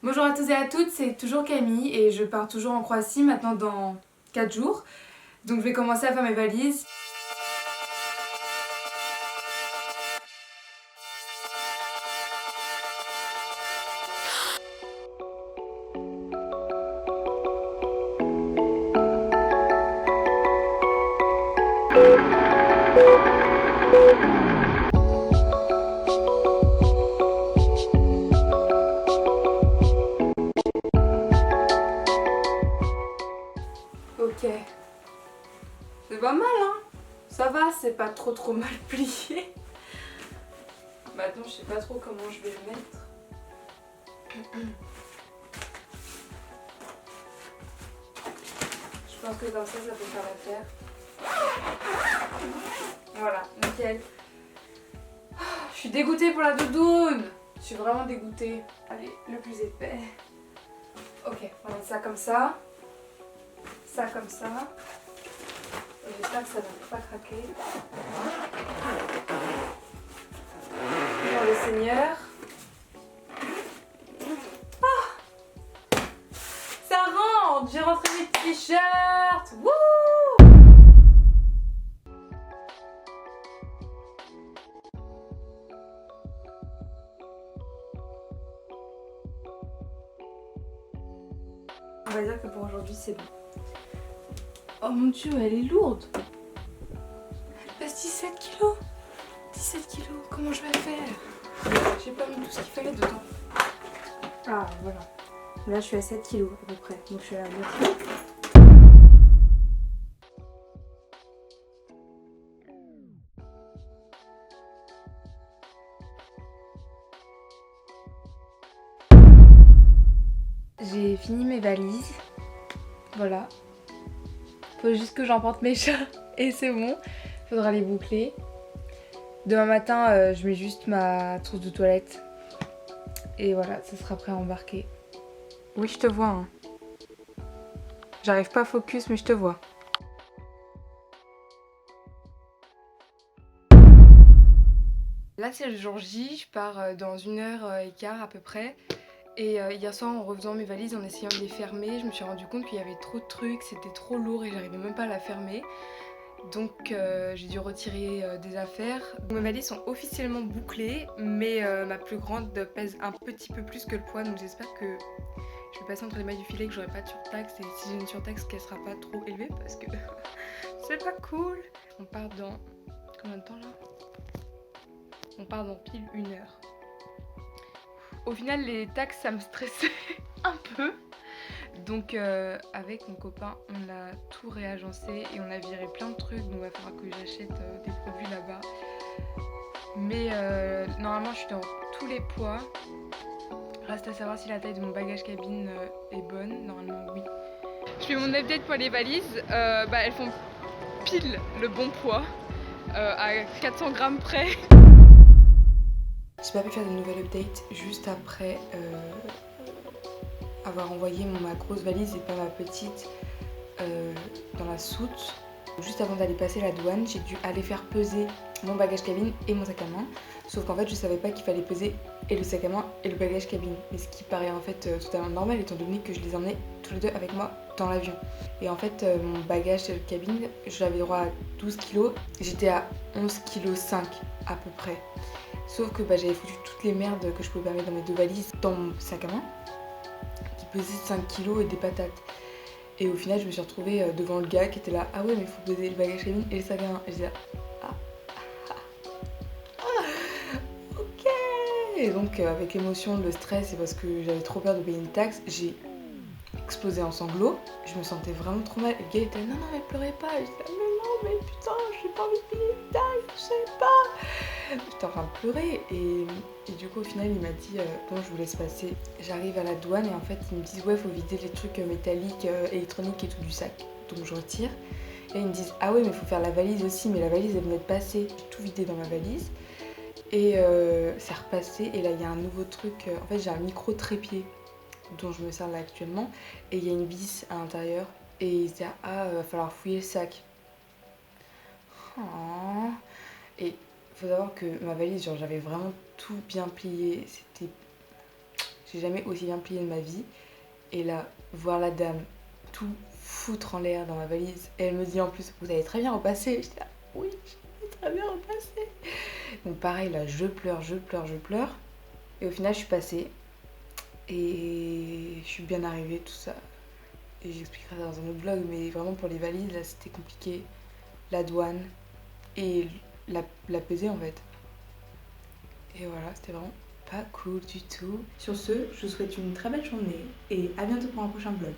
Bonjour à tous et à toutes, c'est toujours Camille et je pars toujours en Croatie maintenant dans 4 jours. Donc je vais commencer à faire mes valises. Ok. C'est pas mal hein. Ça va, c'est pas trop mal plié. Maintenant je sais pas trop comment je vais le mettre. Je pense que comme ça peut faire l'affaire. Voilà, nickel. Je suis dégoûtée pour la doudoune. Je suis vraiment dégoûtée. Allez, le plus épais. Ok, on va mettre ça comme ça. Ça comme ça. Et j'espère que ça ne va pas craquer. Pour le Seigneur. Ah, ça rentre. J'ai rentré mes t-shirts. Wouh! On va dire que pour aujourd'hui c'est bon. Oh mon dieu, elle est lourde. Elle pèse 17 kilos. 17 kilos, comment je vais faire? J'ai pas mis tout ce qu'il fallait dedans. Ah voilà. Là je suis à 7 kilos à peu près. Donc je suis à la moitié. J'ai fini mes valises. Voilà. Faut juste que j'emporte mes chats et c'est bon. Faudra les boucler. Demain matin, je mets juste ma trousse de toilette. Et voilà, ça sera prêt à embarquer. Oui, je te vois. Hein. J'arrive pas à focus, mais je te vois. Là, c'est le jour J. Je pars dans 1h15 à peu près. Et hier soir, en refaisant mes valises, en essayant de les fermer, je me suis rendu compte qu'il y avait trop de trucs, c'était trop lourd et j'arrivais même pas à la fermer. Donc j'ai dû retirer des affaires. Mes valises sont officiellement bouclées, mais ma plus grande pèse un petit peu plus que le poids, donc j'espère que je vais passer entre les mailles du filet, que j'aurai pas de surtaxe, et si j'ai une surtaxe, qu'elle sera pas trop élevée parce que c'est pas cool. On part dans combien de temps là? On part dans pile 1 heure. Au final, les taxes, ça me stressait un peu. Donc avec mon copain, on a tout réagencé et on a viré plein de trucs. Donc il va falloir que j'achète des produits là-bas. Mais normalement, je suis dans tous les poids. Reste à savoir si la taille de mon bagage cabine est bonne. Normalement, oui. Je fais mon update pour les valises. Elles font pile le bon poids. À 400 grammes près. J'ai pas pu faire de nouvelle update juste après avoir envoyé ma grosse valise et pas ma petite dans la soute. Juste avant d'aller passer la douane, j'ai dû aller faire peser mon bagage cabine et mon sac à main. Sauf qu'en fait, je savais pas qu'il fallait peser et le sac à main et le bagage cabine. Mais ce qui paraît en fait totalement normal étant donné que je les emmenais tous les deux avec moi dans l'avion. Et en fait, mon bagage cabine, j'avais droit à 12 kg. J'étais à 11,5 kg à peu près. Sauf que j'avais foutu toutes les merdes que je pouvais pas mettre dans mes deux valises dans mon sac à main qui pesait 5 kg et des patates. Et au final, je me suis retrouvée devant le gars qui était là. Ah ouais, mais il faut peser le bagage cabine et le sac à main. Et je disais ok. Et donc, avec l'émotion, le stress et parce que j'avais trop peur de payer une taxe, j'ai explosé en sanglots. Je me sentais vraiment trop mal. Et le gars était non, mais pleurez pas. Et je disais mais non, mais putain, j'ai pas envie de payer une taxe, je sais pas. J'étais en train de pleurer. Et du coup, au final, il m'a dit bon, je vous laisse passer. J'arrive à la douane et en fait, ils me disent ouais, faut vider les trucs métalliques, électroniques et tout du sac. Donc, je retire. Et ils me disent ah ouais, mais faut faire la valise aussi. Mais la valise, elle venait de passer. J'ai tout vidé dans ma valise. Et c'est repassé. Et là, il y a un nouveau truc. En fait, j'ai un micro trépied dont je me sers là actuellement. Et il y a une vis à l'intérieur. Et ils disaient ah, va falloir fouiller le sac. Oh. Et faut savoir que ma valise, genre j'avais vraiment tout bien plié, c'était... J'ai jamais aussi bien plié de ma vie. Et là, voir la dame tout foutre en l'air dans ma valise, et elle me dit en plus, vous avez très bien repassé. J'étais là, oui, j'ai très bien repassé. Donc pareil, là, je pleure, je pleure, je pleure. Et au final, je suis passée. Et je suis bien arrivée, tout ça. Et j'expliquerai ça dans un autre vlog, mais vraiment pour les valises, là, c'était compliqué. La douane et la peser en fait. Et voilà, c'était vraiment pas cool du tout. Sur ce, je vous souhaite une très belle journée et à bientôt pour un prochain vlog.